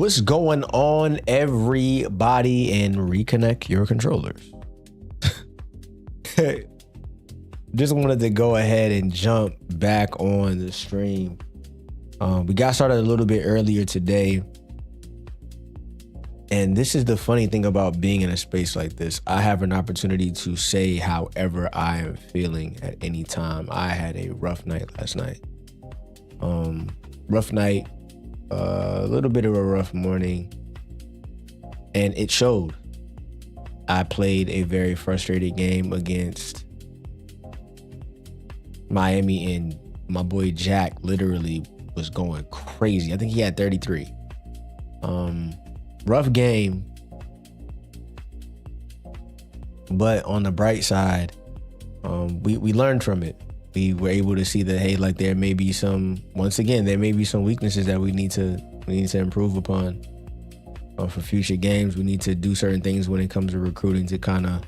What's going on, everybody, and reconnect your controllers. Just wanted to go ahead and jump back on the stream. We got started a little bit earlier today. And this is the funny thing about being in a space like this. I have an opportunity to say however I am feeling at any time. I had a rough night last night. Rough night. A little bit of a rough morning, and it showed. I played a very frustrated game against Miami, and my boy Jack literally was going crazy. I think he had 33. Rough game, but on the bright side, we learned from it. We were able to see that, hey, like there may be some weaknesses that we need to improve upon for future games. We need to do certain things when it comes to recruiting to kind of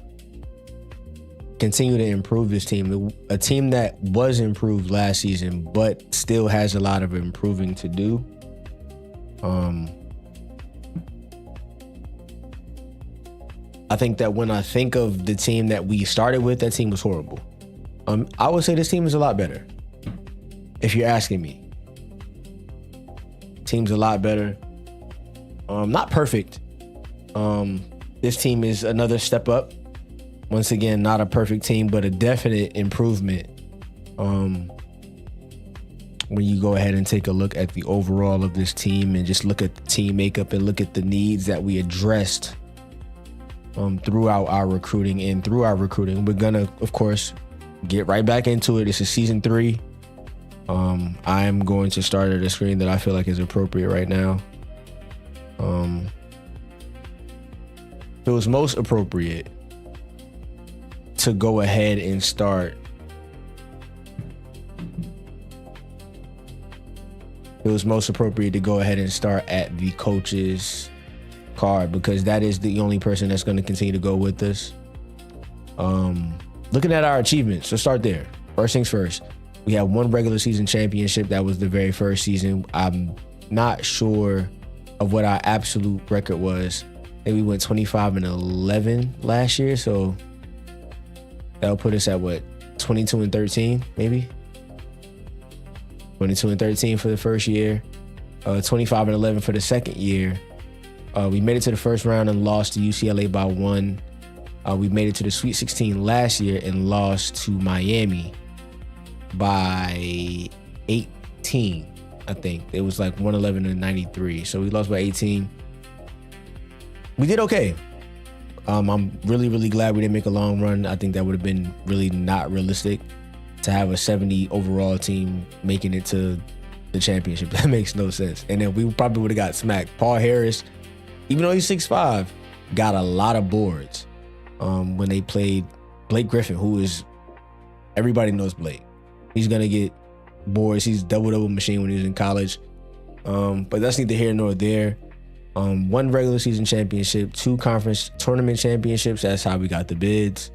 continue to improve this team. A team that was improved last season, but still has a lot of improving to do. I think that when I think of the team that we started with, that team was horrible. I would say this team is a lot better. If you're asking me, team's a lot better. Not perfect. This team is another step up. Once again, not a perfect team, but a definite improvement. When you go ahead and take a look at the overall of this team and just look at the team makeup and look at the needs that we addressed throughout our recruiting we're gonna, of course, get right back into it. This is season 3. I am going to start at a screen that I feel like is appropriate right now. It was most appropriate to go ahead and start. It was most appropriate to go ahead and start at the coach's card, because that is the only person that's going to continue to go with us. Looking at our achievements, so start there. First things first, we have one regular season championship. That was the very first season. I'm not sure of what our absolute record was. I think we went 25-11 last year, so that'll put us at what, 22-13 maybe? 22-13 for the first year, 25-11 for the second year. We made it to the first round and lost to UCLA by 1. We made it to the Sweet 16 last year and lost to Miami by 18, I think. It was like 111-93. So we lost by 18. We did okay. I'm really, really glad we didn't make a long run. I think that would have been really not realistic to have a 70 overall team making it to the championship. That makes no sense. And then we probably would have got smacked. Paul Harris, even though he's 6'5", got a lot of boards. When they played Blake Griffin, who is, everybody knows Blake. He's going to get boards. He's double machine when he was in college. But that's neither here nor there. One regular season championship, 2 conference tournament championships. That's how we got the bids.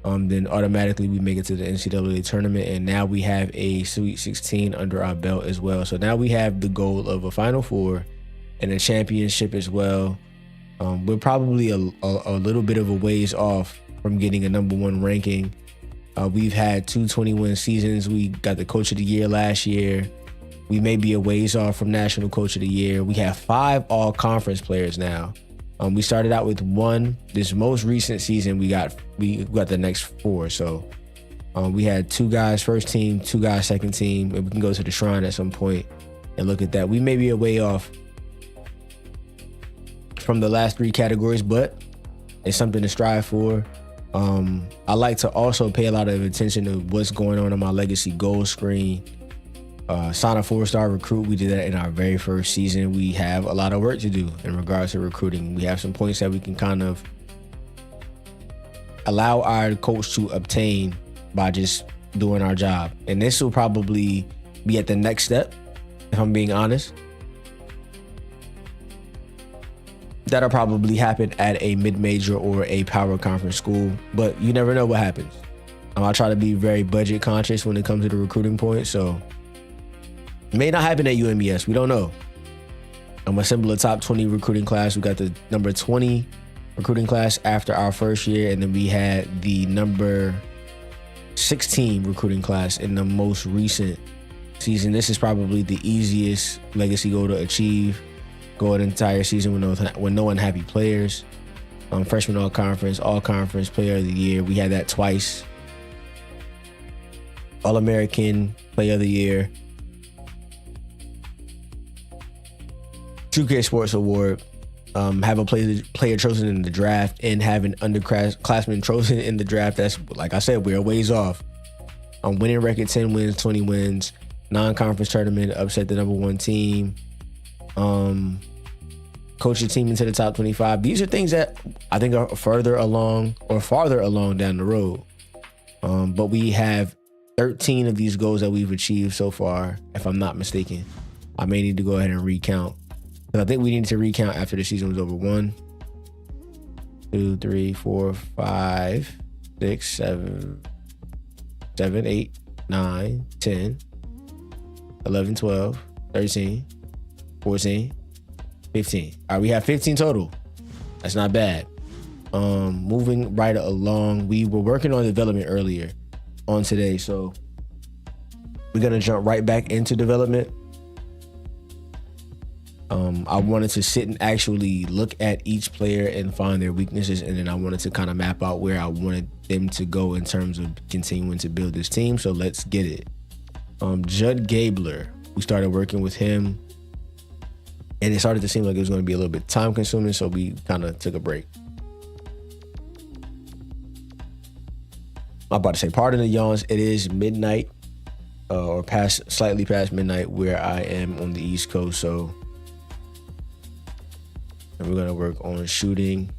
Then automatically we make it to the NCAA tournament. And now we have a Sweet 16 under our belt as well. So now we have the goal of a Final Four and a championship as well. We're probably a little bit of a ways off from getting a number 1 ranking. We've had 2 20-win seasons. We got the Coach of the Year last year. We may be a ways off from National Coach of the Year. We have 5 all-conference players now. We started out with 1. This most recent season, we got the next 4. So we had 2 guys first team, 2 guys second team, and we can go to the Shrine at some point and look at that. We may be a way off from the last 3 categories, but it's something to strive for. I like to also pay a lot of attention to what's going on my legacy goal screen. Sign a 4-star recruit. We did that in our very first season. We have a lot of work to do in regards to recruiting. We have some points that we can kind of allow our coach to obtain by just doing our job. And this will probably be at the next step, if I'm being honest. That'll probably happen at a mid-major or a power conference school, but you never know what happens. I try to be very budget conscious when it comes to the recruiting point, so it may not happen at UMES. We don't know. Assemble a top 20 recruiting class. We got the number 20 recruiting class after our first year, and then we had the number 16 recruiting class in the most recent season. This is probably the easiest legacy goal to achieve. Go an entire season with no unhappy players. Freshman all conference player of the year. We had that twice. All-American player of the year. 2K Sports Award. Have a player chosen in the draft, and have an underclassman chosen in the draft. That's, like I said, we're a ways off. Winning record 10 wins, 20 wins. Non-conference tournament, upset the number 1 team. Coach your team into the top 25. These are things that I think are farther along down the road. But we have 13 of these goals that we've achieved so far, if I'm not mistaken. I may need to go ahead and recount. But I think we need to recount after the season was over. 1, 2, 3, 4, 5, 6, 7, 8, 9, 10, 11, 12, 13, 14, 15. All right, we have 15 total. That's not bad. Moving right along, we were working on development earlier on today, so we're gonna jump right back into development. I wanted to sit and actually look at each player and find their weaknesses, and then I wanted to kind of map out where I wanted them to go in terms of continuing to build this team. So let's get it. Judd Gabler, we started working with him, and it started to seem like it was going to be a little bit time consuming, so we kind of took a break. I'm about to say, pardon the yawns. It is midnight, or slightly past midnight where I am on the East Coast. So, and we're gonna work on shooting,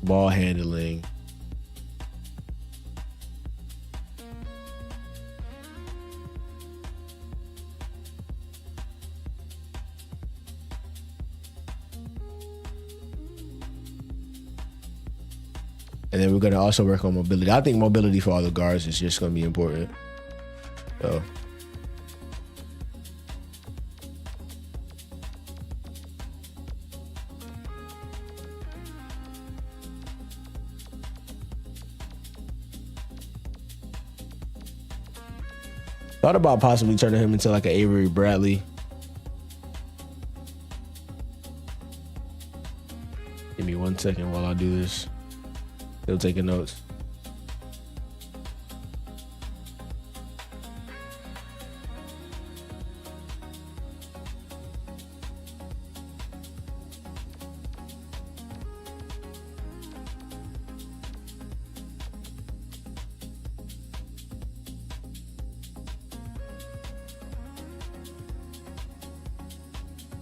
ball handling, and then we're gonna also work on mobility. I think mobility for all the guards is just gonna be important. So. Thought about possibly turning him into like an Avery Bradley. Give me 1 second while I do this. Still taking notes.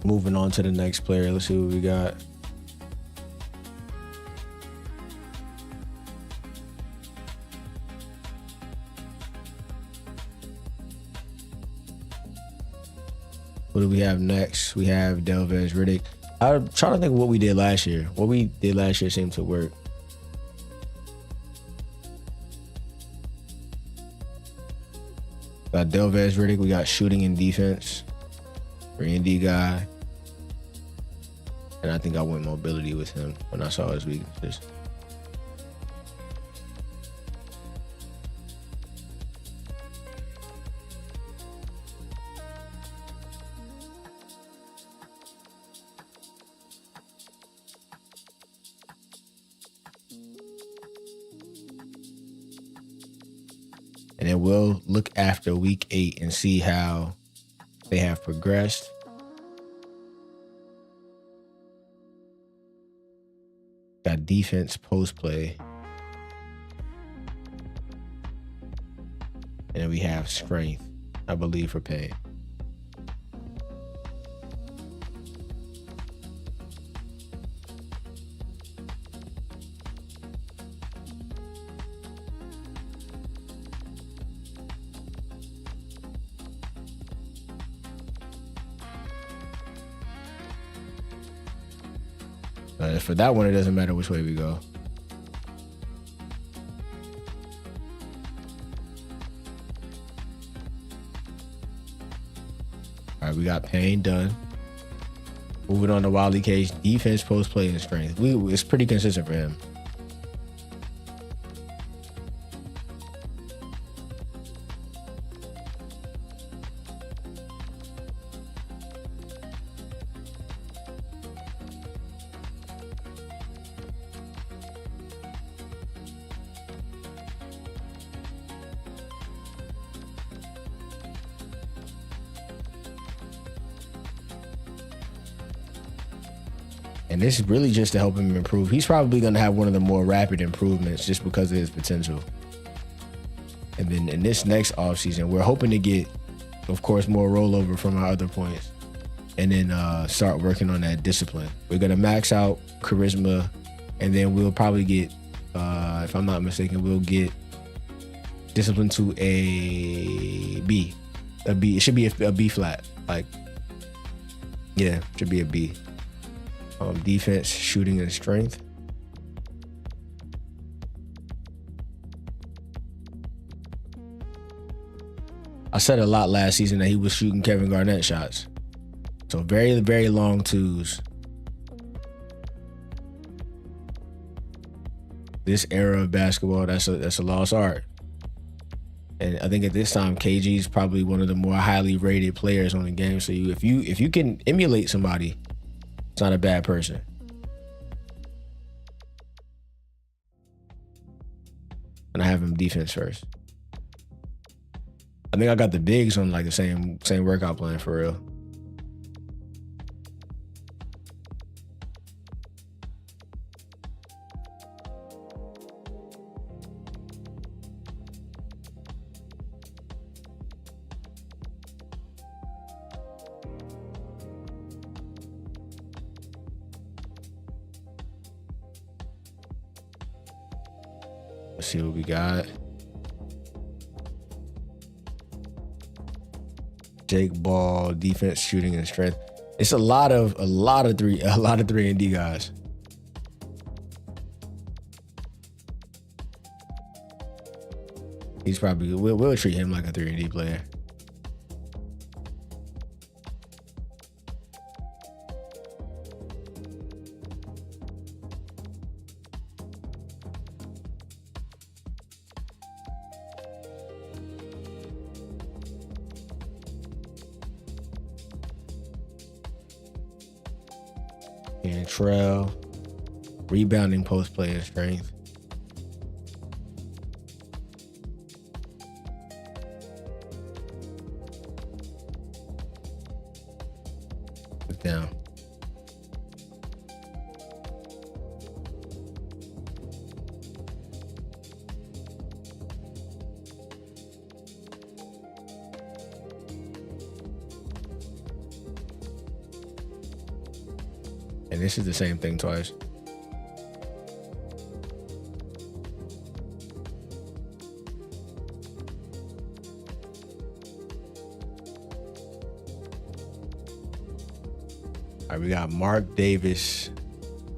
Moving on to the next player. Let's see what we got. What do we have next? We have Delaware Riddick. I'm trying to think of what we did last year. What we did last year seemed to work. Got Delaware Riddick. We got shooting and defense. 3-and-D guy. And I think I went mobility with him when I saw his weaknesses. And then we'll look after week 8 and see how they have progressed. Got defense, post play. And then we have strength, I believe, for pay. For that one, it doesn't matter which way we go. we got Payne done. Moving on to Wiley Cage, defense, post play, and strength. It's pretty consistent for him. And this is really just to help him improve. He's probably going to have one of the more rapid improvements just because of his potential. And then in this next offseason, we're hoping to get, of course, more rollover from our other points. And then start working on that discipline. We're going to max out charisma. And then we'll probably get, if I'm not mistaken, we'll get discipline to a B. A B. It should be a B flat. Like, yeah, it should be a B. Defense, shooting, and strength. I said a lot last season that he was shooting Kevin Garnett shots. So very, very long twos. This era of basketball, that's a lost art. And I think at this time, KG's probably one of the more highly rated players on the game. So if you can emulate somebody, it's not a bad person. And I have him defense first. I think I got the bigs on like the same workout plan for real. Let's see what we got. Jake Ball, defense, shooting, and strength. It's a lot of 3 and D guys. He's probably we'll treat him like a 3 and D player. And Trell, rebounding, post play, and strength. Look down. And this is the same thing twice. All right, we got Mark Davis.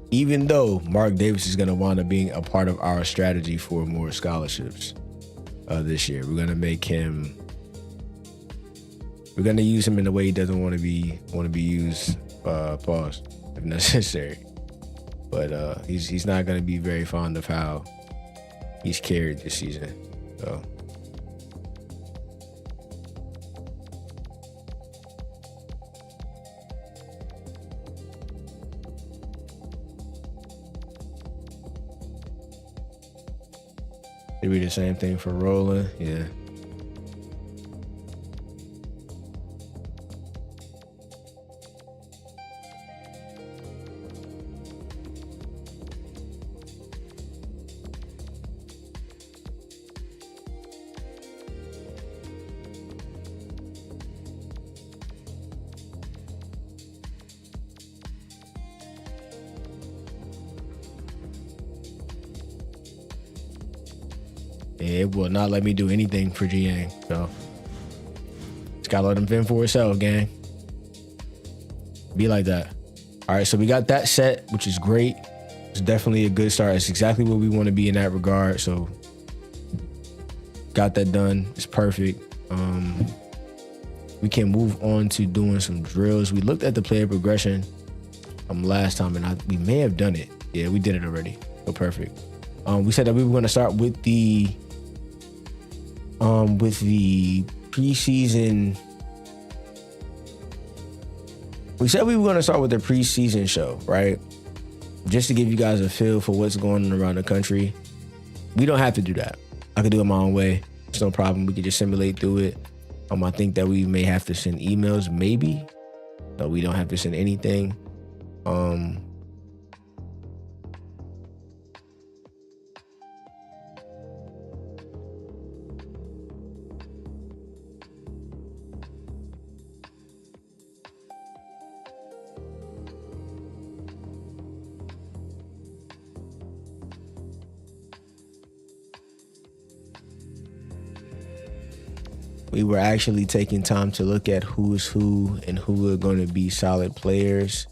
Even though Mark Davis is going to wind up being a part of our strategy for more scholarships this year, we're going to make him. We're going to use him in the way he doesn't want to be used. Pause. If necessary, but he's not going to be very fond of how he's carried this season. So it'll be the same thing for Roland. Yeah. It will not let me do anything for G-Yang, so just gotta let him fend for himself, gang. Be like that. All right, so we got that set, which is great. It's definitely a good start. It's exactly what we want to be in that regard. So got that done. It's perfect. we can move on to doing some drills. We looked at the player progression last time, and we may have done it. Yeah, we did it already. So perfect. We said that we were going to start with the preseason. We said we were going to start with the preseason show, right? Just to give you guys a feel for what's going on around the country. We don't have to do that. I could do it my own way. It's no problem. We could just simulate through it. I think that we may have to send emails, maybe. No, we don't have to send anything. We were actually taking time to look at who's who and who are going to be solid players.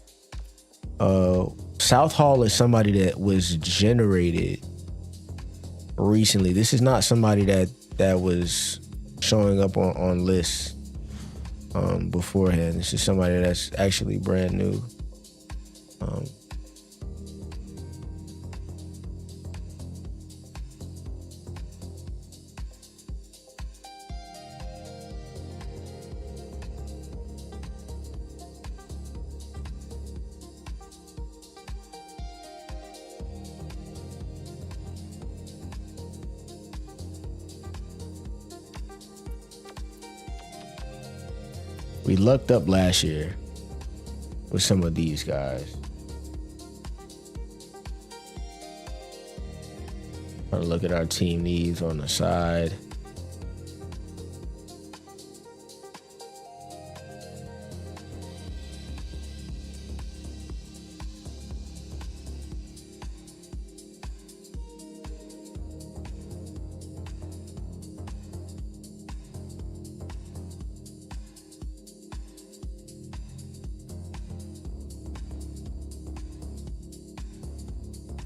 South Hall is somebody that was generated recently. This is not somebody that was showing up on lists beforehand. This is somebody that's actually brand new. We lucked up last year with some of these guys. Trying to look at our team needs on the side.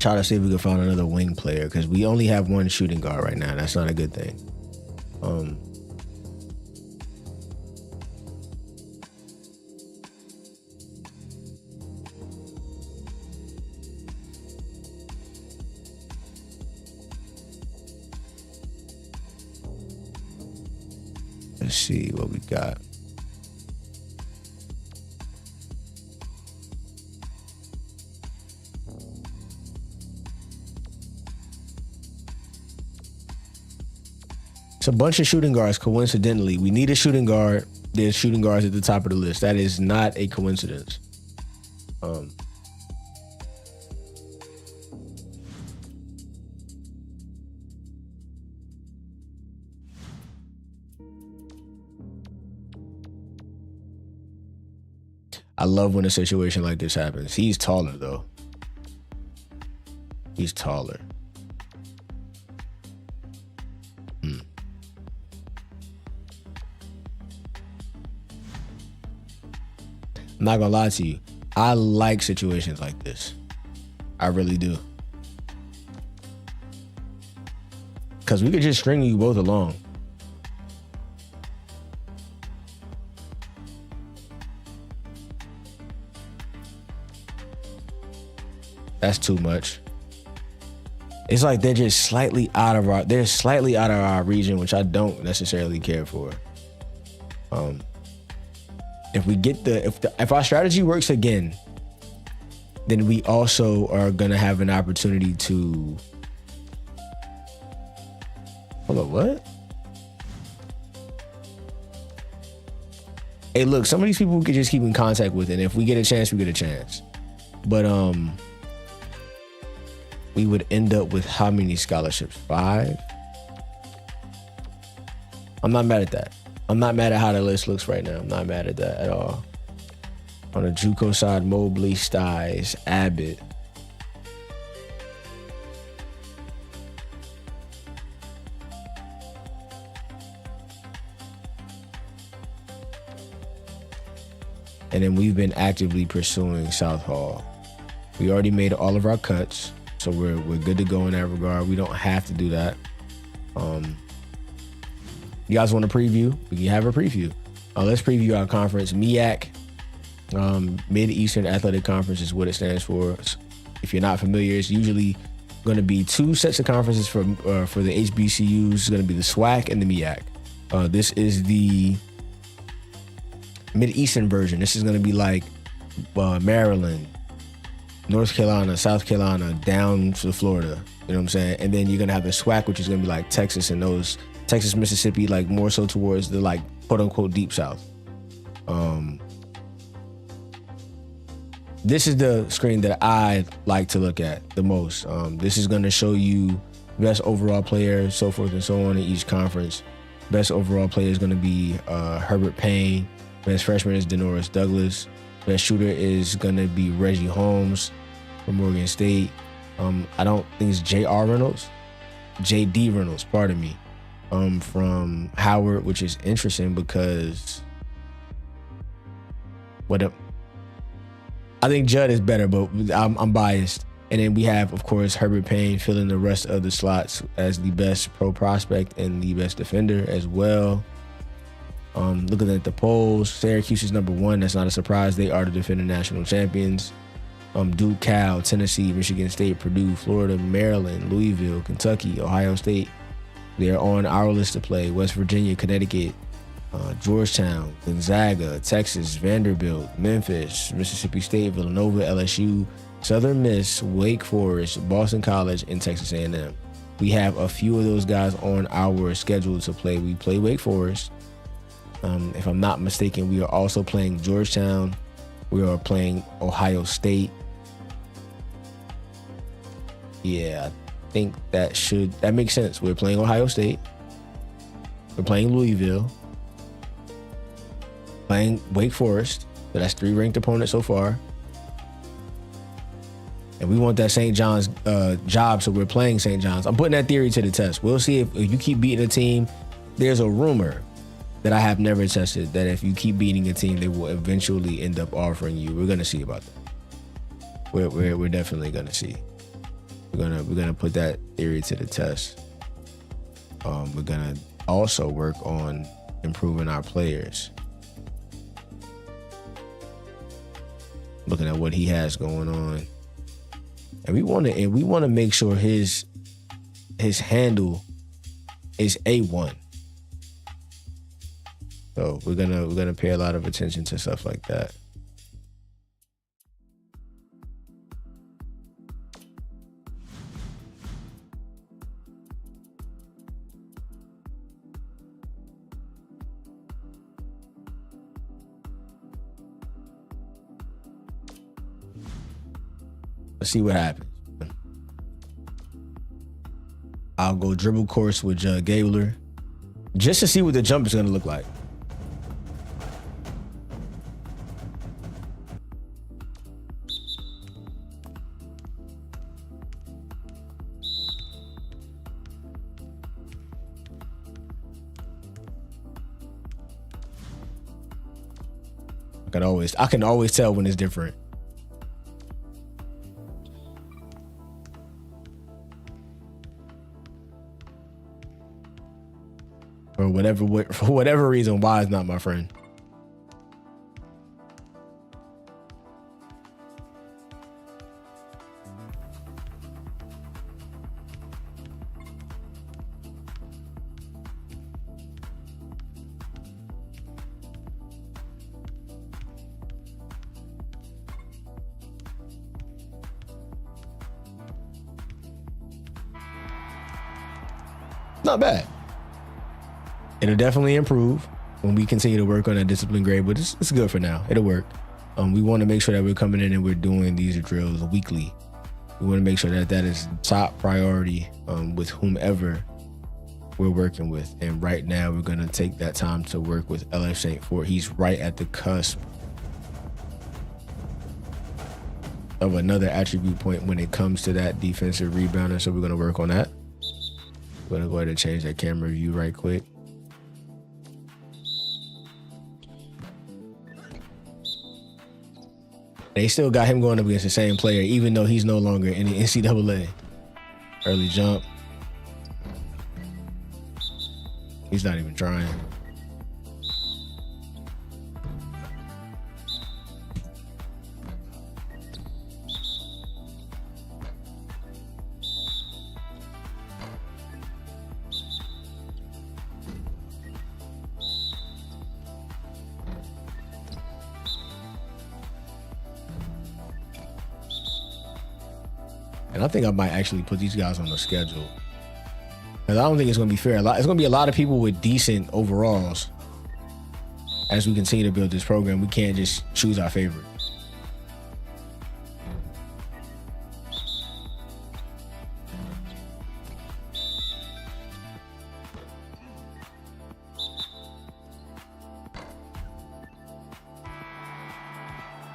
Try to see if we can find another wing player, because we only have one shooting guard right now. That's not a good thing. Let's see what we got. It's a bunch of shooting guards, coincidentally. We need a shooting guard. There's shooting guards at the top of the list. That is not a coincidence. I love when a situation like this happens. He's taller, though. He's taller. I'm not gonna lie to you. I like situations like this. I really do. Because we could just string you both along. That's too much. It's like they're just slightly out of our region, which I don't necessarily care for. If our strategy works again, then we also are gonna have an opportunity to. Hold on, what? Hey, look, some of these people we could just keep in contact with, and if we get a chance, we get a chance. But we would end up with how many scholarships? 5? I'm not mad at that. I'm not mad at how the list looks right now. I'm not mad at that at all. On the JUCO side, Mobley, Styes, Abbott. And then we've been actively pursuing South Hall. We already made all of our cuts, so we're good to go in that regard. We don't have to do that. You guys want a preview? We can have a preview. Let's preview our conference. MEAC, Mid-Eastern Athletic Conference is what it stands for. If you're not familiar, it's usually going to be 2 sets of conferences for the HBCUs. It's going to be the SWAC and the MEAC. This is the Mid-Eastern version. This is going to be like Maryland, North Carolina, South Carolina, down to Florida. You know what I'm saying? And then you're going to have the SWAC, which is going to be like Texas and those, Texas, Mississippi, like more so towards the like quote unquote deep South. This is the screen that I like to look at the most. This is going to show you best overall player, so forth and so on in each conference. Best overall player is going to be Herbert Payne. Best freshman is Denoris Douglas. Best shooter is going to be Reggie Holmes from Morgan State. I don't think it's J.R. Reynolds. J.D. Reynolds, pardon me. From Howard, which is interesting because I think Judd is better, but I'm biased. And then we have, of course, Herbert Payne filling the rest of the slots as the best pro prospect and the best defender as well. Looking at the polls, Syracuse is number 1. That's not a surprise. They are the defending national champions. Duke, Cal, Tennessee, Michigan State, Purdue, Florida, Maryland, Louisville, Kentucky, Ohio State. They're on our list to play. West Virginia, Connecticut, Georgetown, Gonzaga, Texas, Vanderbilt, Memphis, Mississippi State, Villanova, LSU, Southern Miss, Wake Forest, Boston College, and Texas A&M. We have a few of those guys on our schedule to play. We play Wake Forest. If I'm not mistaken, we are also playing Georgetown. We are playing Ohio State. Yeah, I think that makes sense. We're playing Ohio State. We're playing Louisville. Playing Wake Forest. So that's 3 ranked opponents so far. And we want that St. John's job, so we're playing St. John's. I'm putting that theory to the test. We'll see if you keep beating a team. There's a rumor that I have never tested that if you keep beating a team, they will eventually end up offering you. We're gonna see about that. We're definitely gonna see. We're gonna put that theory to the test. We're gonna also work on improving our players. Looking at what he has going on, and we want to make sure his handle is A1. So we're gonna pay a lot of attention to stuff like that. Let's see what happens. I'll go dribble course with Gabler just to see what the jump is gonna look like. I can always tell when it's different. For whatever reason, why is not my friend. Not bad. It'll definitely improve when we continue to work on that discipline grade, but it's good for now. It'll work. We want to make sure that we're coming in and we're doing these drills weekly. We want to make sure that that is top priority with whomever we're working with. And right now, we're going to take that time to work with LF St. Fort. He's right at the cusp of another attribute point when it comes to that defensive rebounder. So we're going to work on that. We're going to go ahead and change that camera view right quick. They still got him going up against the same player, even though he's no longer in the NCAA. Early jump. He's not even trying. I think I might actually put these guys on the schedule. Because I don't think it's going to be fair. It's going to be a lot of people with decent overalls. As we continue to build this program, we can't just choose our favorite.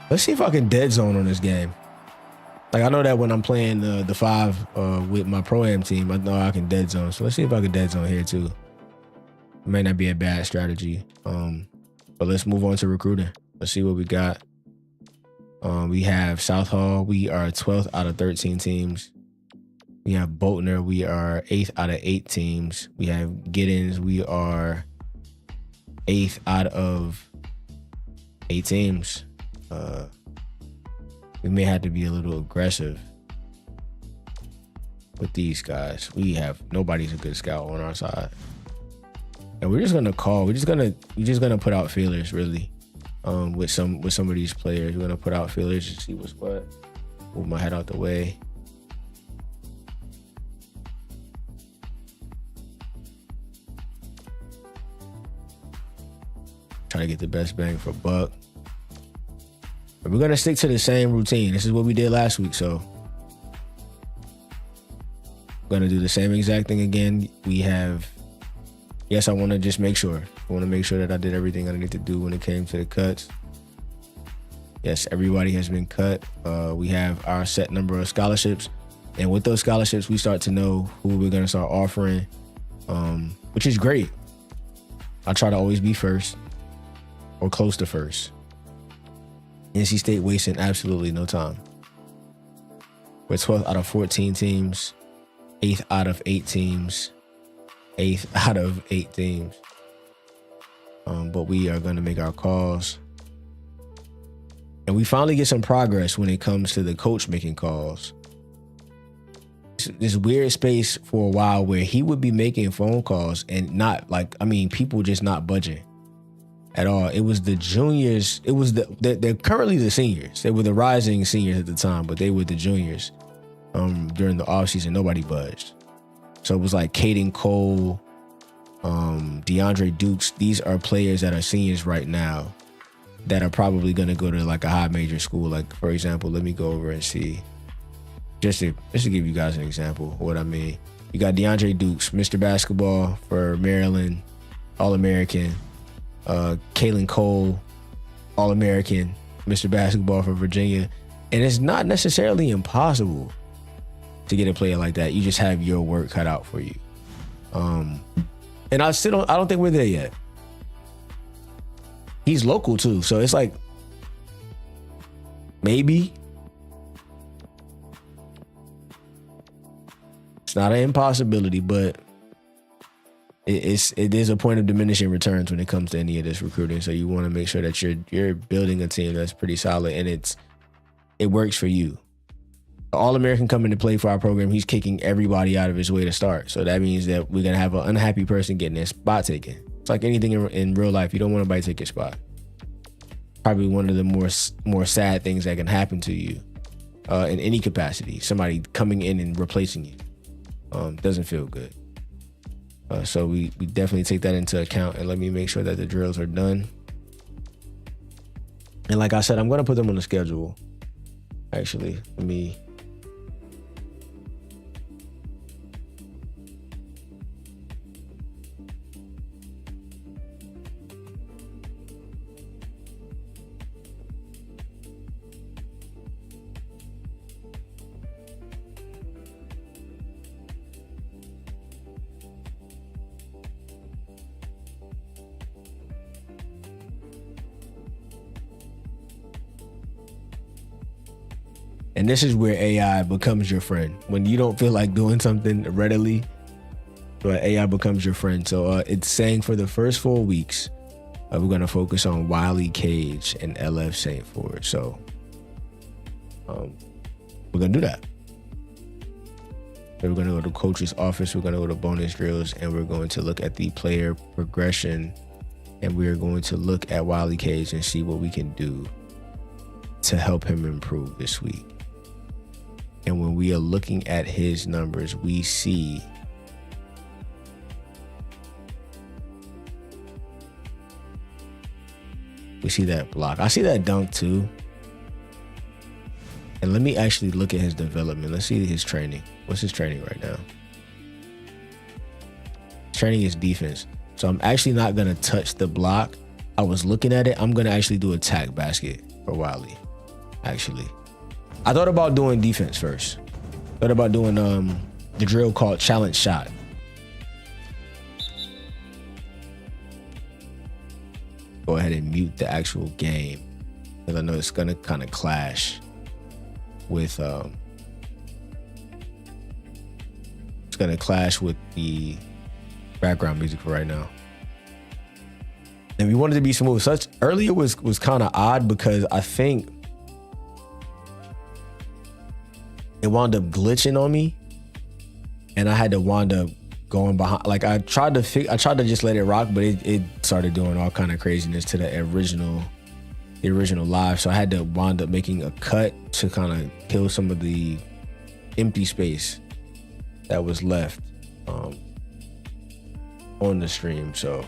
Let's see if I can dead zone on this game. Like, I know that when I'm playing the 5 with my Pro-Am team, I know I can dead zone. So let's see if I can dead zone here too. It may not be a bad strategy. But let's move on to recruiting. Let's see what we got. We have South Hall. We are 12th out of 13 teams. We have Boltner. We are 8th out of 8 teams. We have Giddens. We are 8th out of 8 teams. We may have to be a little aggressive with these guys. Nobody's a good scout on our side. And we're just gonna call. We're just gonna put out feelers, really. With some of these players. We're gonna put out feelers and see what's what. Move my head out the way. Try to get the best bang for buck. But we're gonna stick to the same routine. This is what we did last week, so we're gonna do the same exact thing again. We have. Yes, I want to just make sure. I want to make sure that I did everything I need to do when it came to the cuts. Yes, everybody has been cut. We have our set number of scholarships. And with those scholarships, we start to know who we're going to start offering, which is great. I try to always be first or close to first. NC State wasting absolutely no time. We're 12th out of 14 teams, 8th out of 8 teams. 8th out of 8 teams. But we are going to make our calls. And we finally get some progress when it comes to the coach making calls. This weird space for a while where he would be making phone calls and people just not budging at all. It was the juniors. It was they're currently the seniors. They were the rising seniors at the time, but they were the juniors. During the offseason, nobody budged. So it was like Caden Cole, DeAndre Dukes. These are players that are seniors right now that are probably going to go to like a high major school. Like, for example, let me go over and see. Just to give you guys an example of what I mean. You got DeAndre Dukes, Mr. Basketball for Maryland, All-American. Kalen Cole, All-American, Mr. Basketball for Virginia. And it's not necessarily impossible to get a player like that. You just have your work cut out for you. And I don't think we're there yet. He's local too. So it's like, maybe. It's not an impossibility, but it is a point of diminishing returns when it comes to any of this recruiting. So you want to make sure that you're building a team that's pretty solid and it works for you. All-American coming to play for our program, he's kicking everybody out of his way to start. So that means that we're going to have an unhappy person getting their spot taken. It's like anything in real life. You don't want anybody to take your spot. Probably one of the more sad things that can happen to you in any capacity. Somebody coming in and replacing you. Doesn't feel good. So we definitely take that into account, and let me make sure that the drills are done. And like I said, I'm going to put them on the schedule. Actually, let me... And this is where AI becomes your friend. When you don't feel like doing something readily, but AI becomes your friend. So it's saying for the first 4 weeks, we're going to focus on Wiley Cage and LF St. Ford. So we're going to do that. So we're going to go to coach's office. We're going to go to bonus drills, and we're going to look at the player progression. And we're going to look at Wiley Cage and see what we can do to help him improve this week. And when we are looking at his numbers, we see that block. I see that dunk too. And let me actually look at his development. Let's see his training. What's his training right now? Training is defense. So I'm actually not going to touch the block. I was looking at it. I'm going to actually do attack basket for Wiley. Actually, I thought about doing defense first. Thought about doing the drill called challenge shot. Go ahead and mute the actual game, because I know it's gonna kind of clash with it's gonna clash with the background music for right now. And we wanted to be smooth. Such earlier was kind of odd because I think it wound up glitching on me, and I had to wind up going behind. Like I tried to just let it rock, but it started doing all kind of craziness to the original live. So I had to wind up making a cut to kind of kill some of the empty space that was left on the stream. So,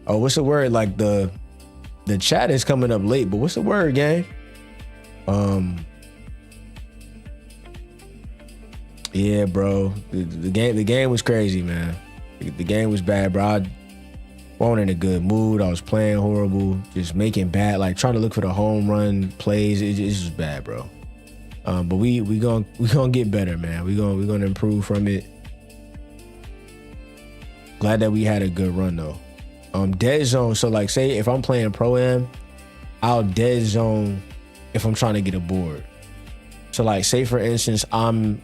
oh, what's the word? Like the chat is coming up late, but what's the word, gang? Yeah, bro. The game was crazy, man. The game was bad, bro. I wasn't in a good mood. I was playing horrible, just making bad, like trying to look for the home run plays. It's just bad, bro. But we gonna get better, man. We gonna improve from it. Glad that we had a good run though. Dead zone. So like, say if I'm playing pro-am, I'll dead zone if I'm trying to get a board. So like, say for instance, I'm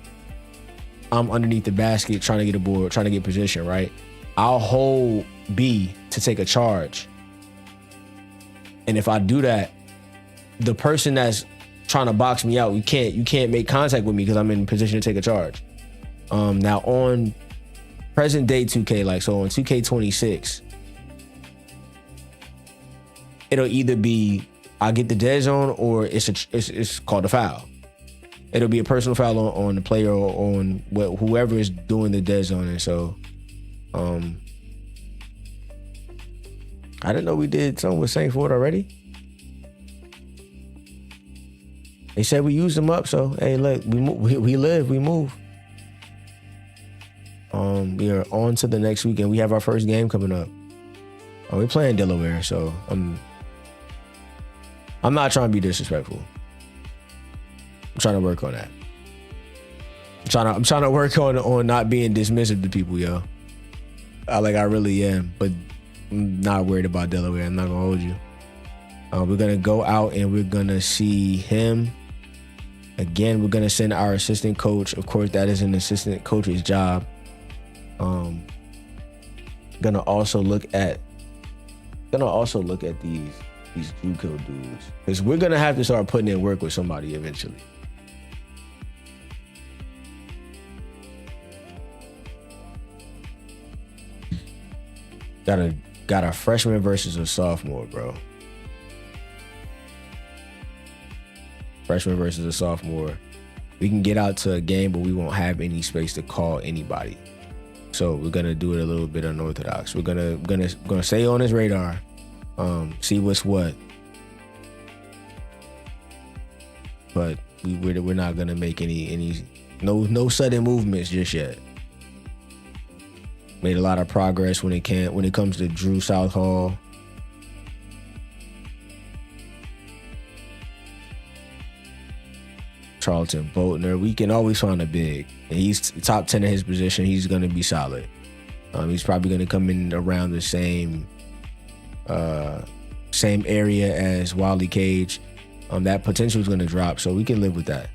underneath the basket trying to get a board, trying to get position, right? I'll hold B to take a charge. And if I do that, the person that's trying to box me out, you can't make contact with me because I'm in position to take a charge. Now on present day 2K, like so on 2K26, it'll either be I get the dead zone or it's called a foul. It'll be a personal foul on the player or on whoever is doing the dead zone. And so, I didn't know we did something with St. Ford already. They said we used them up, so hey, look, we live, we move. We are on to the next weekend. We have our first game coming up. We're playing Delaware, so I'm not trying to be disrespectful. I'm trying to work on that. I'm trying to work on not being dismissive to people, yo. I really am, but I'm not worried about Delaware. I'm not gonna hold you. We're gonna go out and we're gonna see him again. We're gonna send our assistant coach. Of course, that is an assistant coach's job. Gonna also look at these JUCO dudes, because we're gonna have to start putting in work with somebody eventually. Got a freshman versus a sophomore, bro. Freshman versus a sophomore. We can get out to a game, but we won't have any space to call anybody. So we're gonna do it a little bit unorthodox. We're gonna stay on his radar, see what's what. But we're not gonna make any no sudden movements just yet. Made a lot of progress when it comes to Drew Southall. Charlton Boltner. We can always find a big. And he's top 10 in his position. He's going to be solid. He's probably going to come in around the same area as Wiley Cage. That potential is going to drop, so we can live with that.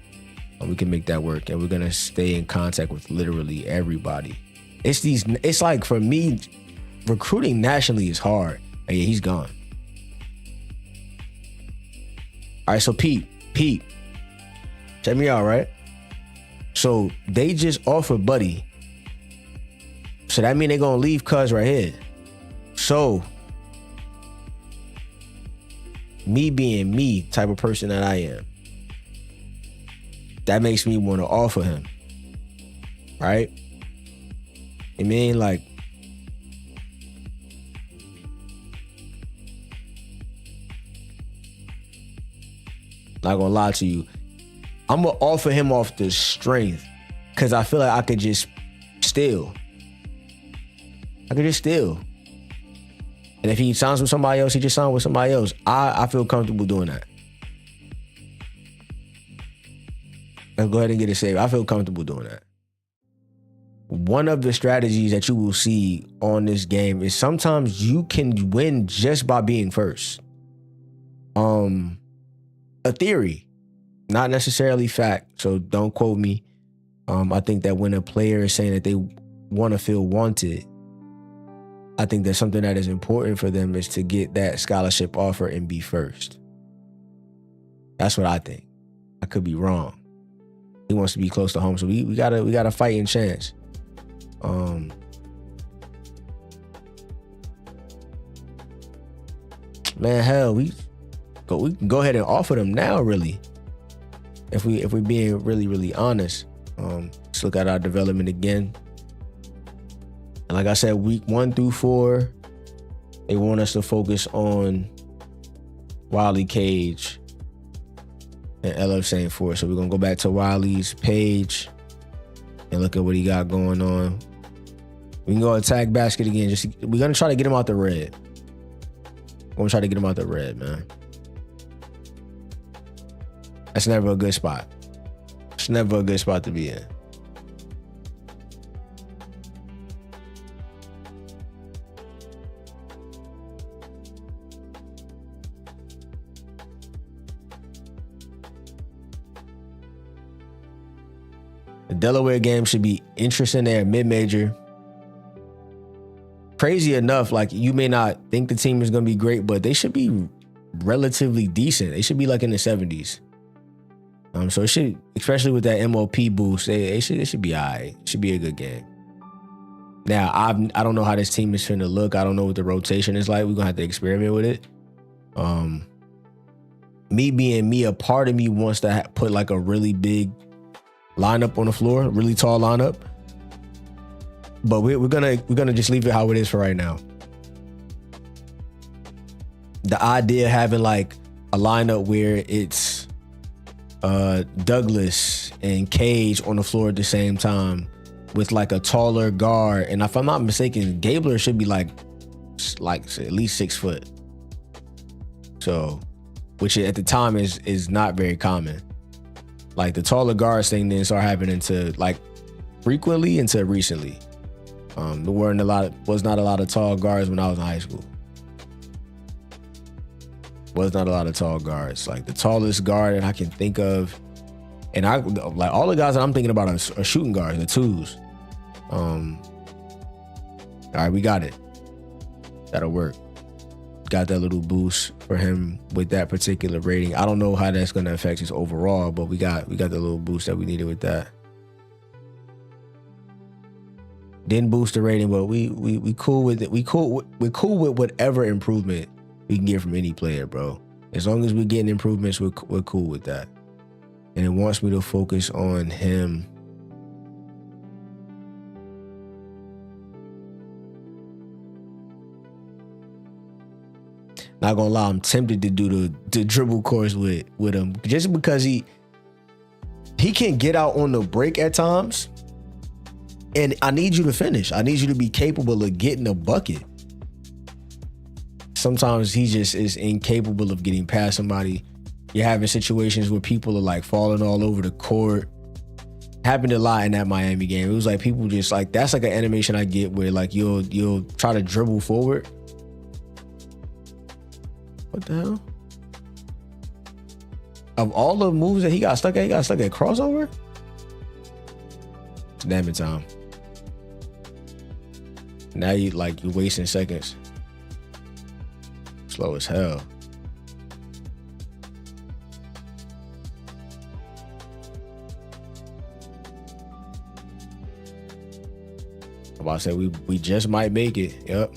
We can make that work, and we're going to stay in contact with literally everybody. It's like, for me, recruiting nationally is hard. And yeah, he's gone. All right, so Pete, check me out, right? So they just offered Buddy. So that mean they gonna leave Cuz right here. So me being me type of person that I am, that makes me want to offer him. Right? I mean, like, not gonna lie to you, I'm gonna offer him off the strength because I feel like I could just steal. And if he signs with somebody else, he just signed with somebody else. I feel comfortable doing that. Let's go ahead and get it saved. I feel comfortable doing that. One of the strategies that you will see on this game is sometimes you can win just by being first. A theory, not necessarily fact, so don't quote me. I think that when a player is saying that they want to feel wanted, I think that something that is important for them is to get that scholarship offer and be first. That's what I think. I could be wrong. He wants to be close to home, so we got a fighting chance. Man, hell, we can go ahead and offer them now, really. If we're being really, really honest. Let's look at our development again. And like I said, week 1 through 4, they want us to focus on Wiley Cage and LF St. Four. So we're gonna go back to Wiley's page and look at what he got going on. We can go attack basket again. We're gonna try to get him out the red. We're gonna try to get him out the red, man. That's never a good spot. It's never a good spot to be in. The Delaware game should be interesting there, mid-major. Crazy enough, like, you may not think the team is going to be great, but they should be relatively decent. They should be like in the 70s. So it should, especially with that MOP boost, it should be all right. It should be a good game. Now, I don't know how this team is finna look. I don't know what the rotation is like. We're gonna have to experiment with it. Me being me, a part of me wants to put like a really big lineup on the floor, really tall lineup. But we're gonna just leave it how it is for right now. The idea of having like a lineup where it's Douglas and Cage on the floor at the same time with like a taller guard, and if I'm not mistaken, Gabler should be like at least 6 foot. So, which at the time is not very common. Like the taller guards thing didn't start happening to like frequently until recently. There was not a lot of tall guards when I was in high school. Was not a lot of tall guards. Like the tallest guard that I can think of, and I like all the guys that I'm thinking about are shooting guards, the twos. All right, we got it. That'll work. Got that little boost for him with that particular rating. I don't know how that's going to affect his overall, but we got the little boost that we needed with that. Didn't boost the rating, but we cool with it. We're cool with whatever improvement we can get from any player, bro. As long as we're getting improvements, we're cool with that. And it wants me to focus on him. Not gonna lie, I'm tempted to do the dribble course with him just because he can get out on the break at times. And I need you to finish. I need you to be capable of getting a bucket. Sometimes he just is incapable of getting past somebody. You're having situations where people are like falling all over the court. Happened a lot in that Miami game. It was like people just like, that's like an animation I get where like you'll try to dribble forward. What the hell? Of all the moves that he got stuck at crossover? It's damn it time. Now you're wasting seconds. Slow as hell. I'm about to say we just might make it. Yep.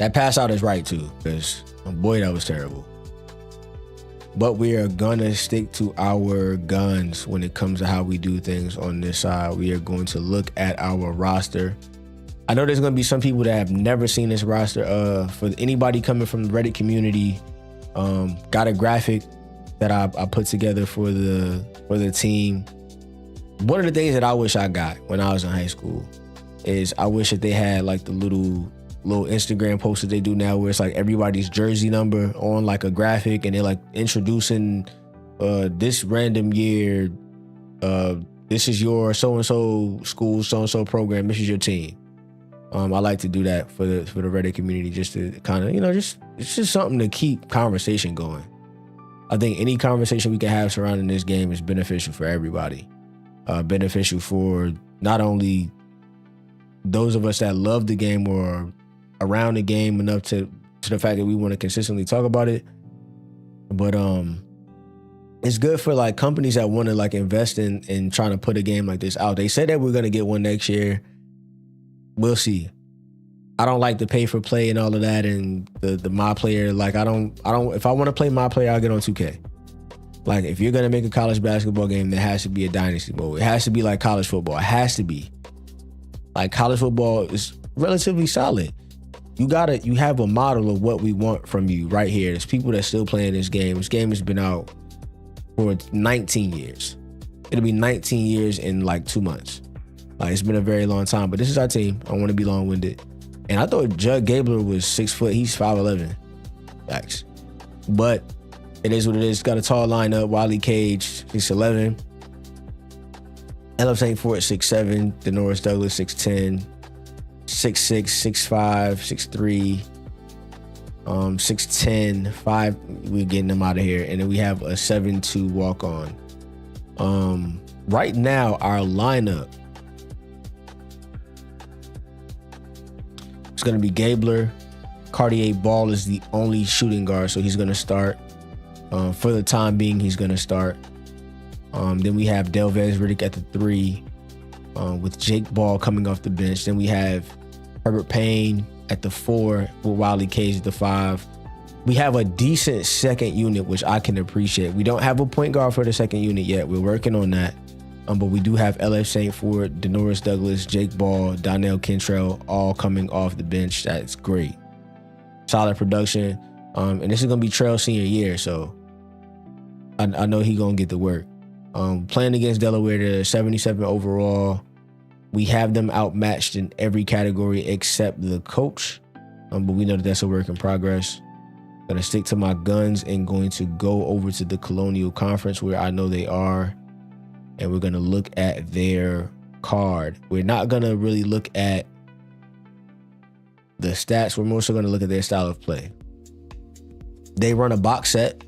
That pass out is right too, because boy, that was terrible. But we are gonna stick to our guns when it comes to how we do things on this side. We are going to look at our roster. I know there's gonna be some people that have never seen this roster. For anybody coming from the Reddit community, got a graphic that I put together for the team. One of the things that I wish I got when I was in high school is I wish that they had like the little Instagram posts that they do now, where it's like everybody's jersey number on like a graphic, and they're like introducing this random year, this is your so-and-so school, so-and-so program, this is your team. I like to do that for the Reddit community, just to kind of, it's just something to keep conversation going. I think any conversation we can have surrounding this game is beneficial for everybody. Beneficial for not only those of us that love the game or around the game enough to the fact that we want to consistently talk about it, but it's good for like companies that want to like invest in trying to put a game like this out. They said that we're gonna get one next year. We'll see. I don't like the pay for play and all of that, and the my player. Like I don't. If I want to play my player, I'll get on 2K. Like if you're gonna make a college basketball game, there has to be a dynasty mode. It has to be like college football. It has to be. Like college football is relatively solid. You have a model of what we want from you right here. There's people that still playing this game. This game has been out for 19 years. It'll be 19 years in like 2 months. Like it's been a very long time, but this is our team. I don't want to be long-winded. And I thought Judd Gabler was 6 foot. He's 5'11". Facts. But it is what it is. Got a tall lineup. Wiley Cage, 6'11". LF St. Fort, 6'7". Denoris Douglas, 6'10". 6'6", 6'5", 6'3", 6'10", 5. We're getting them out of here. And then we have a 7'2" walk-on. Right now, our lineup, it's going to be Gabler. Cartier Ball is the only shooting guard, so he's going to start. For the time being, he's going to start. Then we have Delvez Riddick at the 3, with Jake Ball coming off the bench. Then we have Herbert Payne at the 4 with Wiley Cage at the 5. We have a decent second unit, which I can appreciate. We don't have a point guard for the second unit yet. We're working on that. But we do have LF St. Fort, Denoris Douglas, Jake Ball, Donnell Kentrell all coming off the bench. That's great. Solid production. And this is going to be Trail's senior year, so I know he's going to get the work. Playing against Delaware, they're 77 overall. We have them outmatched in every category except the coach. But we know that that's a work in progress. Gonna stick to my guns and going to go over to the Colonial Conference where I know they are. And we're gonna look at their card. We're not gonna really look at the stats. We're mostly gonna look at their style of play. They run a box set.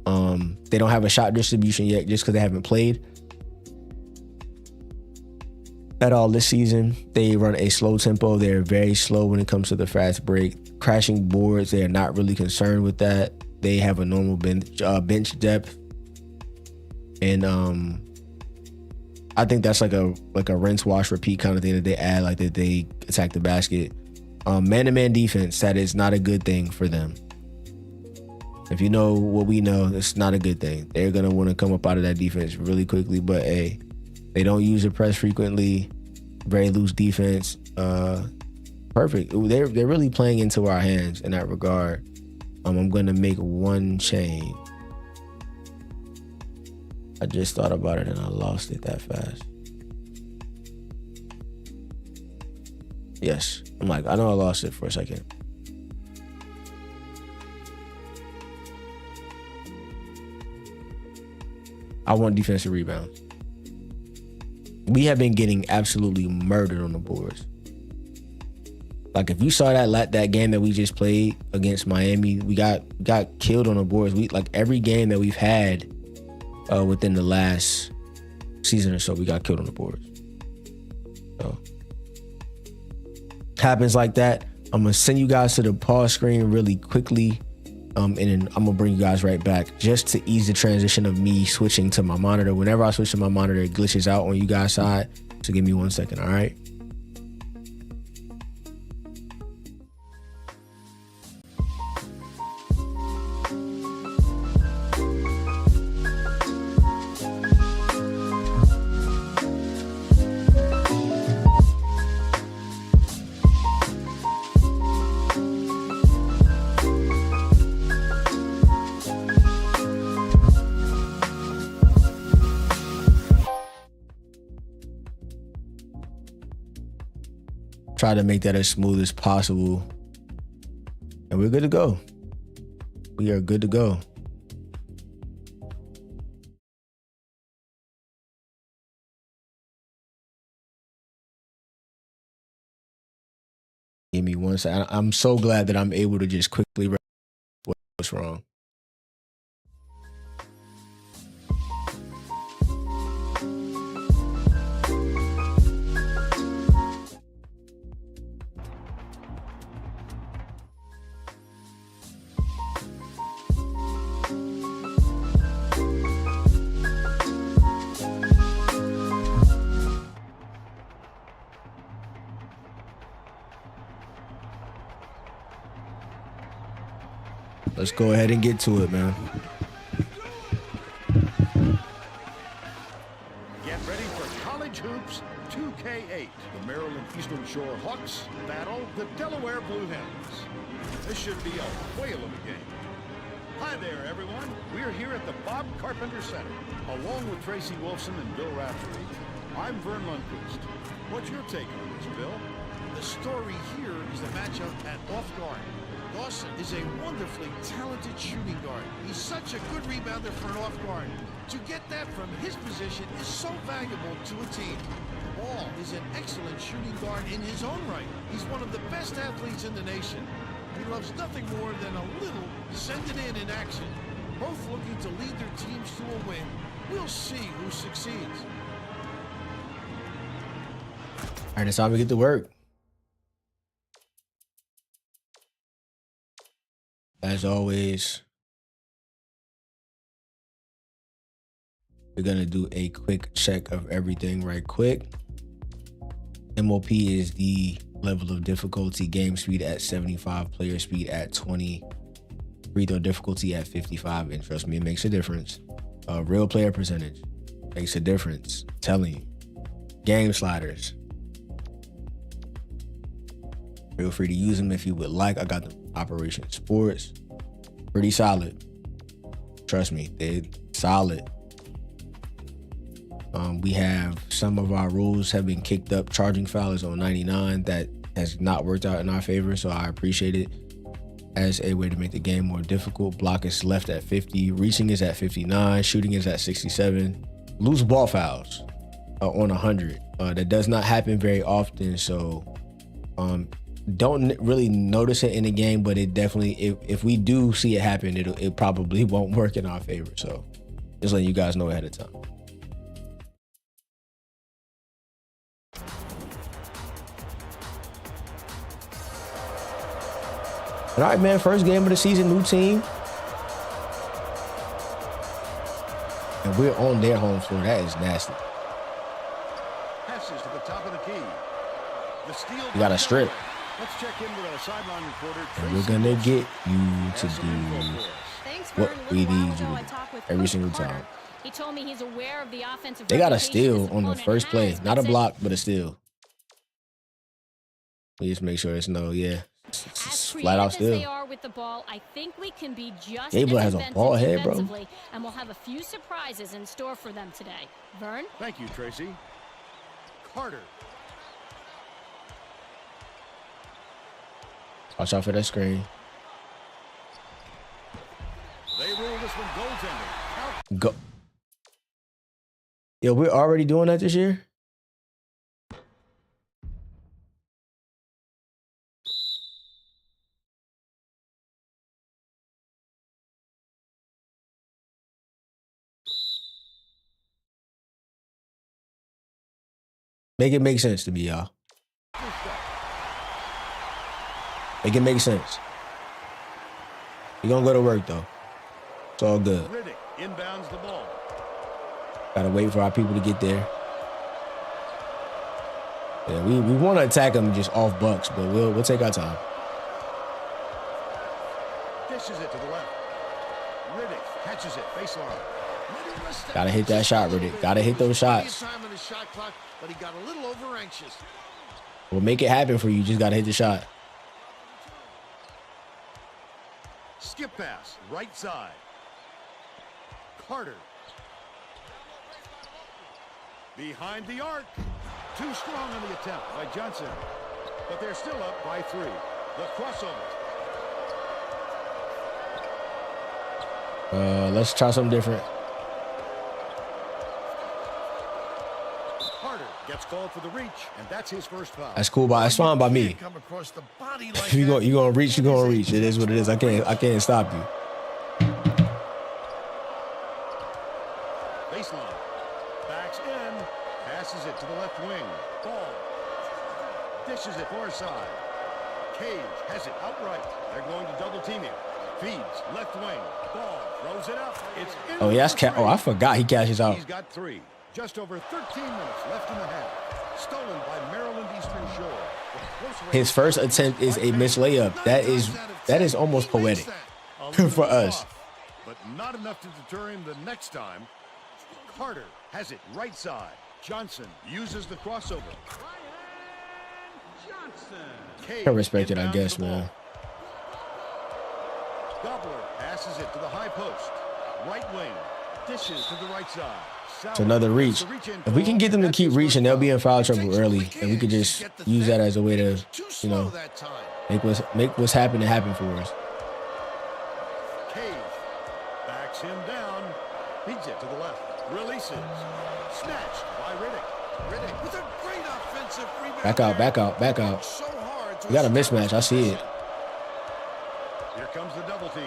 They don't have a shot distribution yet just because they haven't played at all this season. They run a slow tempo. They're very slow when it comes to the fast break. Crashing boards, they are not really concerned with that. They have a normal bench depth. And I think that's like a rinse, wash, repeat kind of thing that they add, like that they attack the basket. Man-to-man defense, that is not a good thing for them. If you know what we know, it's not a good thing. They're going to want to come up out of that defense really quickly, but hey, they don't use the press frequently. Very loose defense. Perfect. They're really playing into our hands in that regard. I'm going to make one change. I just thought about it and I lost it that fast. Yes. I'm like, I know I lost it for a second. I want defensive rebounds. We have been getting absolutely murdered on the boards. Like if you saw that game that we just played against Miami, we got killed on the boards. We like every game that we've had within the last season or so, we got killed on the boards. So happens like that. I'm gonna send you guys to the pause screen really quickly. And then I'm gonna bring you guys right back just to ease the transition of me switching to my monitor. Whenever I switch to my monitor, it glitches out on you guys' side. So give me 1 second, all right? Try to make that as smooth as possible. And we're good to go. We are good to go. Give me one second. I'm so glad that I'm able to just quickly what's wrong. Let's go ahead and get to it, man. Get ready for College Hoops 2K8. The Maryland Eastern Shore Hawks battle the Delaware Blue Hens. This should be a whale of a game. Hi there, everyone. We're here at the Bob Carpenter Center. Along with Tracy Wolfson and Bill Raftery, I'm Vern Lundquist. What's your take on this, Bill? The story here is the matchup at off guard. Dawson is a wonderfully talented shooting guard. He's such a good rebounder for an off guard. To get that from his position is so valuable to a team. Ball is an excellent shooting guard in his own right. He's one of the best athletes in the nation. He loves nothing more than a little send it in action. Both looking to lead their teams to a win. We'll see who succeeds. All right, it's time to get to work. As always, we're going to do a quick check of everything right quick. MOP is the level of difficulty, game speed at 75, player speed at 20, free throw difficulty at 55, and trust me, it makes a difference. Real player percentage makes a difference. I'm telling you. Game sliders. Feel free to use them if you would like. I got them Operation Sports. Pretty solid. Trust me, they're solid. We have some of our rules have been kicked up. Charging foul is on 99. That has not worked out in our favor, so I appreciate it as a way to make the game more difficult. Block is left at 50. Reaching is at 59. Shooting is at 67. Loose ball fouls on 100. That does not happen very often, so don't really notice it in the game, but it definitely, if we do see it happen, it probably won't work in our favor. So just letting you guys know ahead of time. All right, man, first game of the season, new team. And we're on their home floor. That is nasty. Passes to the top of the key. The steal. You got a strip. Let's check in with our sideline reporter. And we're going to get you to do what we need you to do every single time. He told me he's aware of the offensive. They got a steal on the first play. Not a block, but a steal. We just make sure it's it's flat out steal. They are with the ball, I think we can be just Gable has a ball head, bro. And we'll have a few surprises in store for them today. Vern? Thank you, Tracy. Carter. Watch out for that screen. They rule this one goaltender. Go. Yo, we're already doing that this year? Make it make sense to me, y'all. Make it make sense. We're gonna go to work, though. It's all good. Riddick inbounds the ball. Gotta wait for our people to get there. Yeah, we want to attack them just off bucks, but we'll take our time. Dishes it to the left. Riddick catches it baseline. Gotta hit that shot, Riddick. Gotta hit those shots. But he got a little over anxious. We'll make it happen for you. You just gotta hit the shot. Skip pass, right side. Carter. Behind the arc. Too strong on the attempt by Johnson. But they're still up by 3. The crossover. Let's try something different. Carter gets called for the reach, and that's his first foul. That's cool, but that's fine by me. Come across the body like If you gonna reach, you gonna reach. It is what it is. I can't stop you. Baseline. Backs in. Passes it to the left wing. Ball. Dishes it far side. Cage has it outright. They're going to double team him. Feeds left wing. Ball. Throws it up. It's in. Oh, yeah, that's I forgot he cashes out. He's got 3. Just over 13 minutes left in the half. Stolen by Maryland Eastern Shore. His first attempt is a missed layup. That is almost poetic for us. But not enough to deter him the next time. Carter has it right side. Johnson uses the crossover. I respect it, I guess, man. Gobbler passes it to the high post. Right wing. Dishes to the right side. It's another reach. If we can get them to keep reaching, they'll be in foul trouble early, and we could just use that as a way to, you know, make what's happening happen for us. Cage backs him down. Feeds it to the left. Releases. Snatched by Riddick. Riddick with a great offensive rebound. Back out, back out, back out. So hard to We got a mismatch. I see it. Here comes the double team.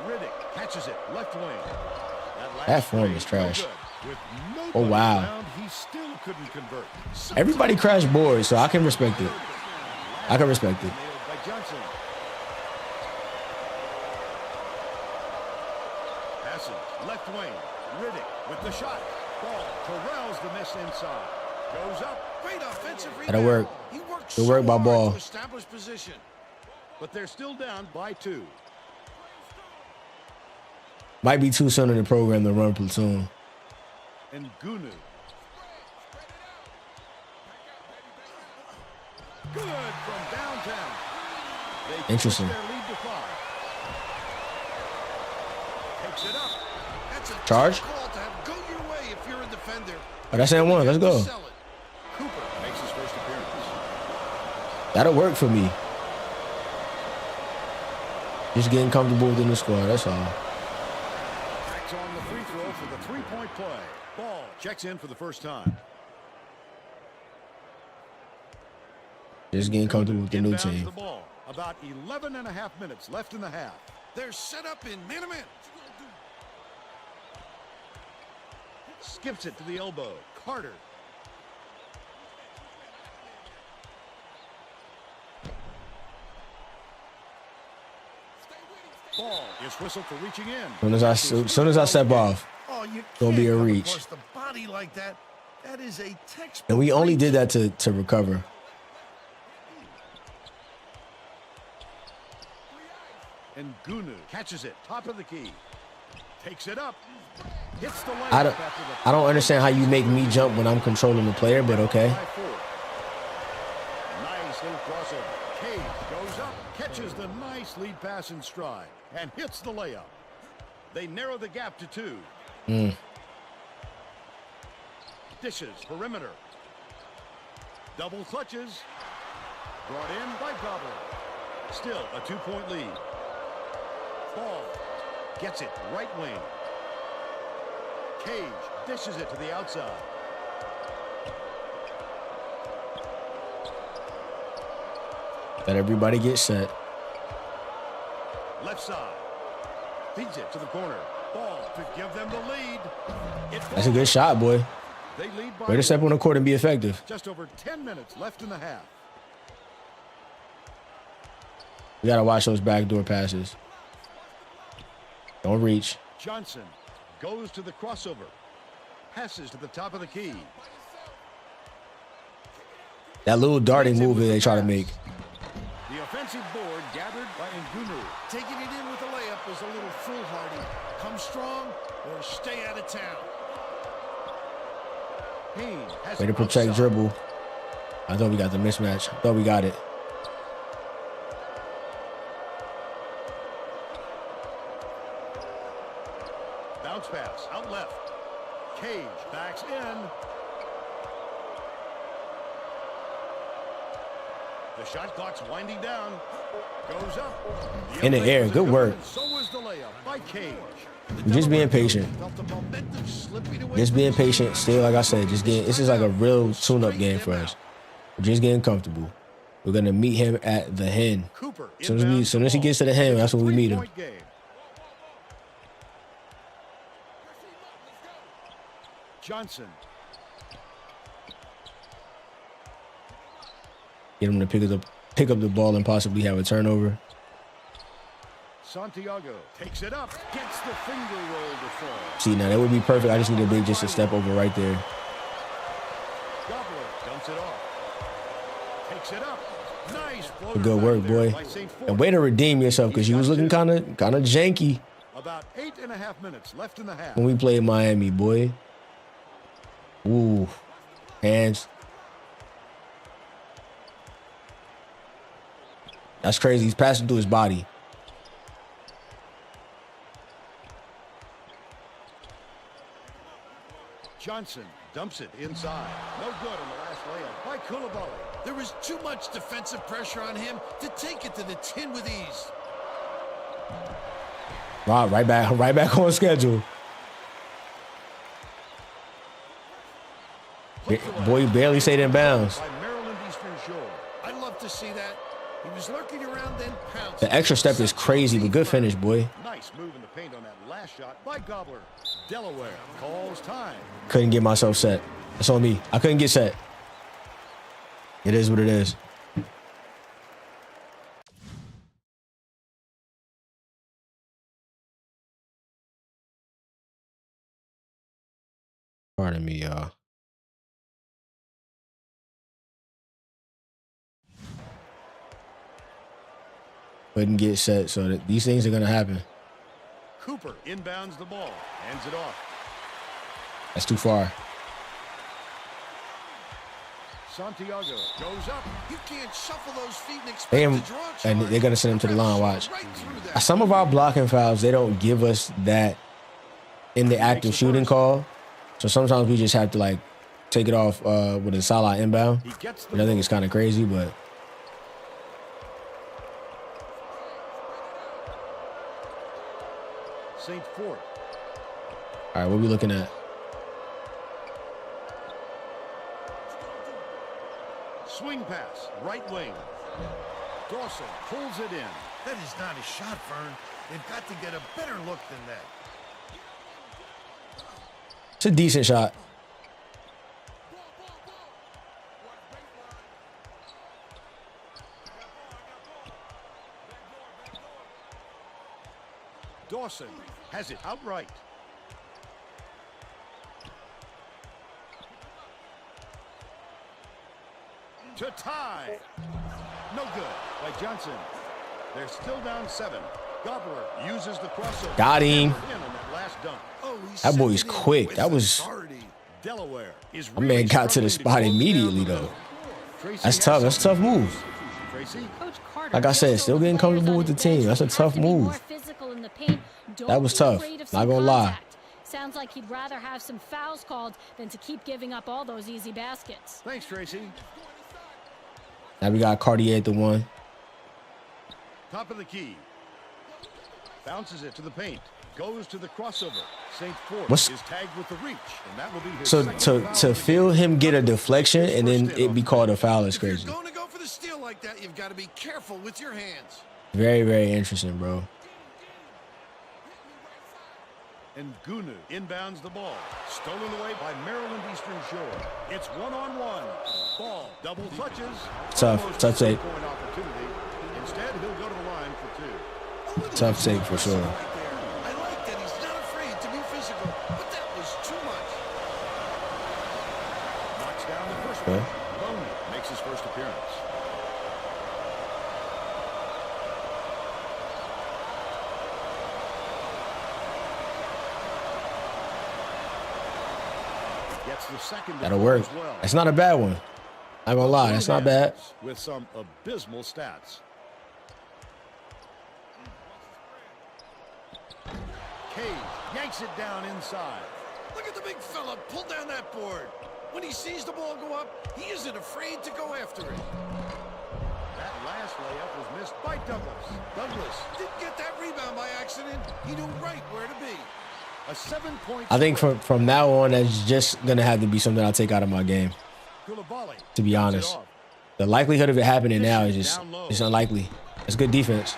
Riddick catches it. Left wing. That form is trash. Oh, Wow. wow. He still couldn't convert. Everybody crashed boards, so I can respect it. I can respect it. Nailed by Johnson. Passing left wing. Riddick with the shot. Ball corrals the miss inside. Goes up. Great offensive rebound. That'll work. He works Good work by hard Ball. to establish position. But they're still down by 2. Might be too soon in the program to run platoon. And Gunu. Good from downtown. They Interesting. push their lead to 5. Takes it up. That's a Charge? tough call to have go your way if you're a defender. Oh, that's and one. Let's go. Sell it. Cooper makes his first appearance. That'll work for me. Just getting comfortable within the squad. That's all. Backs on the free throw for the 3-point play. Ball checks in for the first time. Just getting comfortable with the new Inbounds team. the ball. About 11 and a half minutes left in the half. They're set up in man-to-man. Skips it to the elbow. Carter. Ball is whistled for reaching in. Soon as I step off, Oh, you Gonna be can't a come reach. across the body like that. That is a textbook. and we only reach. did that to recover. And Gunu catches it. Top of the key. Takes it up. Hits the layup I don't after the understand how you make me jump when I'm controlling the player, but okay. by 4. Nice little crossover. Cage goes up, catches the nice lead pass in stride, and hits the layup. They narrow the gap to 2. Dishes perimeter. Double clutches. Brought in by Gobbler. Still a 2-point lead. Ball gets it right wing. Cage dishes it to the outside. Let everybody get set. Left side. Feeds it to the corner. Ball to give them the lead. That's a good shot, boy. They lead by Way to step 1. on the court and be effective. Just over 10 minutes left in the half. We gotta watch those backdoor passes. Don't reach. Johnson goes to the crossover. Passes to the top of the key. That little darting move that they try to make. The offensive board gathered by Ngunu. Taking it in with a layup is a little foolhardy. Come strong or stay out of town. Hens has Way to it protect outside. dribble. I thought we got the mismatch. I thought we got it. Bounce pass out left. Cage backs in. The shot clock's winding down. Goes up. In the air. Good work. So was the layup by Cage. Just being patient. Just being patient. Still, like I said, just getting. This is like a real tune-up game for us. We're just getting comfortable. We're gonna meet him at the Hen. As soon as he gets to the Hen, that's when we meet him. Johnson. Get him to pick up the ball and possibly have a turnover. Santiago takes it up, gets the finger roll to fall. See, now that would be perfect. I just need a big just to step over right there. Gobbler dumps it off. Takes it up. Nice. Good work, boy. And way to redeem yourself because you was looking kind of janky. About 8.5 minutes left in the half. When we played Miami, boy. Ooh, hands. That's crazy. He's passing through his body. Johnson dumps it inside. No good on the last layup by Coulibaly. There was too much defensive pressure on him to take it to the tin with ease. Wow, right back on schedule. Boy, barely stayed in bounds. I'd love to see that. He was lurking around, then pounced. The extra step is crazy, but good finish, boy. Nice move in the paint on that last shot by Gobbler. Delaware calls time. Couldn't get myself set. That's on me. I couldn't get set. It is what it is. Pardon me, y'all. Couldn't get set, so that these things are gonna happen. Cooper inbounds the ball, hands it off. That's too far. Santiago goes up. You can't shuffle those feet and expect And to draw a charge. they're gonna send him to the line. Watch. Right through that. Some of our blocking fouls, they don't give us that in the active shooting call. So sometimes we just have to like take it off with a solid inbound. He gets the Which I think it's kind of crazy, but St. Fort. all right, what are we looking at? Swing pass, right wing. Dawson pulls it in. That is not a shot, Vern. They've got to get a better look than that. It's a decent shot. Dawson has it outright. To tie. No good by Johnson. They're still down 7. Gobbler uses the crossover. Got him. In on that last dunk. Oh, That boy's quick. That was. Delaware is My man got to the spot immediately though. That's tough. That's a tough move. Coach Carter, Like I said, still getting comfortable with the team. That's a tough move. That was tough. Not gonna lie. Sounds like he'd rather have some fouls called than to keep giving up all those easy baskets. Thanks, Tracy. Now we got Cartier at the 1. Top of the key. Bounces it to the paint. Goes to the crossover. St. Fort is tagged with the reach, and that will be his second to feel him get a deflection and then it be called a foul is crazy. If you're going to go for the steal like that, you've got to be careful with your hands. Very, very interesting, bro. And Gunu inbounds the ball. Stolen away by Maryland Eastern Shore. It's one-on-one. Ball double touches. Tough take. Point opportunity. Instead, he'll go to the line for 2. Tough take for sure. I like that he's not afraid to be physical, but that was too much. Knocks down the first one. Loney makes his first appearance. Gets the second. That'll work. As well. That's not a bad one. I'm gonna lie, that's not bad. With some abysmal stats. Cage yanks it down inside. Look at the big fella pull down that board. When he sees the ball go up, he isn't afraid to go after it. Missed by Douglas. Douglas didn't get that rebound by accident. He knew right where to be. A 7-point. I think from now on, that's just gonna have to be something I'll take out of my game. Koulibaly To be cuts it honest, off. the likelihood of it happening now is just it's unlikely. It's good defense.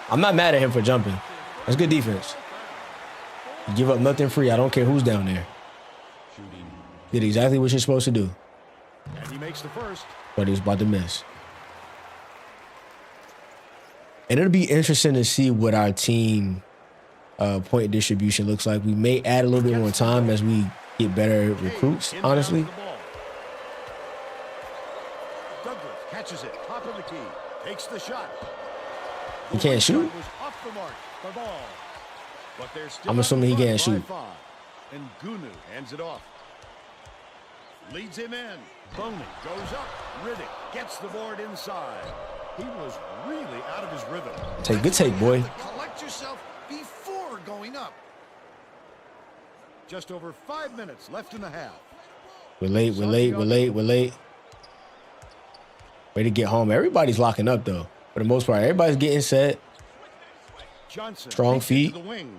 I'm not mad at him for jumping. That's good defense. You give up nothing free. I don't care who's down there. Did exactly what you're supposed to do. And he makes the first. But he was about to miss. And it'll be interesting to see what our team point distribution looks like. We may add a little bit more time as we get better recruits, honestly. Douglas catches it, top of the key, takes the shot. He can't shoot? Was off the mark, the ball. But they're still I'm assuming he can't shoot. And Gunu hands it off. Leads him in. Boney goes up. Riddick gets the board inside. He was really out of his rhythm. Take good take, boy. Collect yourself before going up. Just over 5 minutes left in the half. We're late. Way to get home. Everybody's locking up, though. For the most part, everybody's getting set. Johnson Strong takes it feet. to the wing.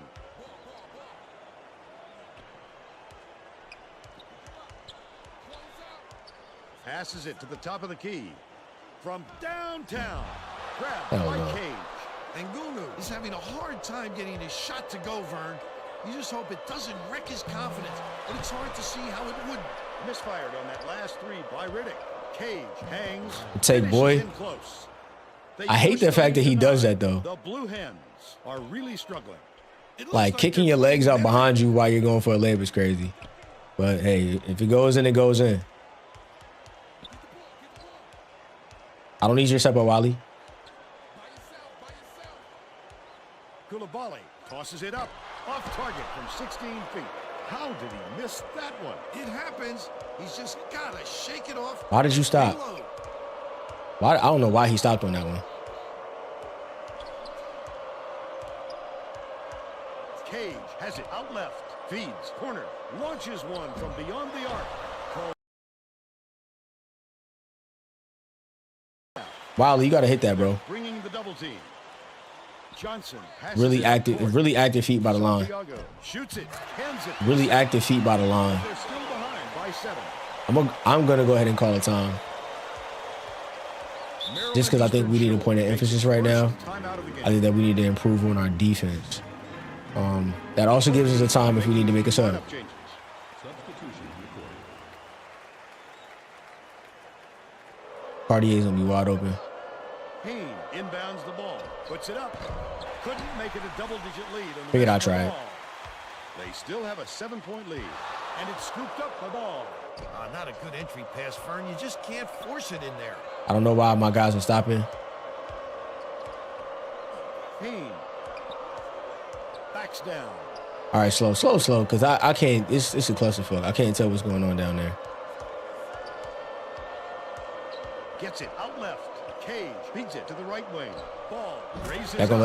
Passes it to the top of the key. From downtown. Grabbed by Cage. And Gunu is having a hard time getting his shot to go, Vern. You just hope it doesn't wreck his confidence, but it's hard to see how it would. Misfired on that last three by Riddick. Cage hangs. Take, boy. In close. I hate the fact that he does that, though. The Blue Hens are really struggling. Like, kicking your legs out behind you while you're going for a layup is crazy. But, hey, if it goes in, it goes in. I don't need your step up, Wally. Koulibaly tosses it up. Off target from 16 feet. How did he miss that one? It happens. He's just got to shake it off. Why did you stop? Why? I don't know why he stopped on that one. Cage has it out left. Feeds. Corner. Launches one from beyond the arc. Wiley, you got to hit that, bro. Bringing the double team. Johnson really active feet by the line. Shoots it. Hands it. Really active feet by the line. They're still behind by 7. I'm gonna go ahead and call a time. Just because I think we need a point of emphasis right now. I think that we need to improve on our defense. That also gives us a time if we need to make a sub. Cartier's gonna be wide open. Haynes inbounds the ball, puts it up. Couldn't make it a double-digit lead. Figured I'd try it. They still have a 7-point lead, and it's scooped up the ball. Not a good entry pass, Fern. You just can't force it in there. I don't know why my guys are stopping. Haynes backs down. All right, slow, because I can't. It's a clusterfuck. I can't tell what's going on down there. Gets it out left. Cage beats it to the right wing. Ball raises.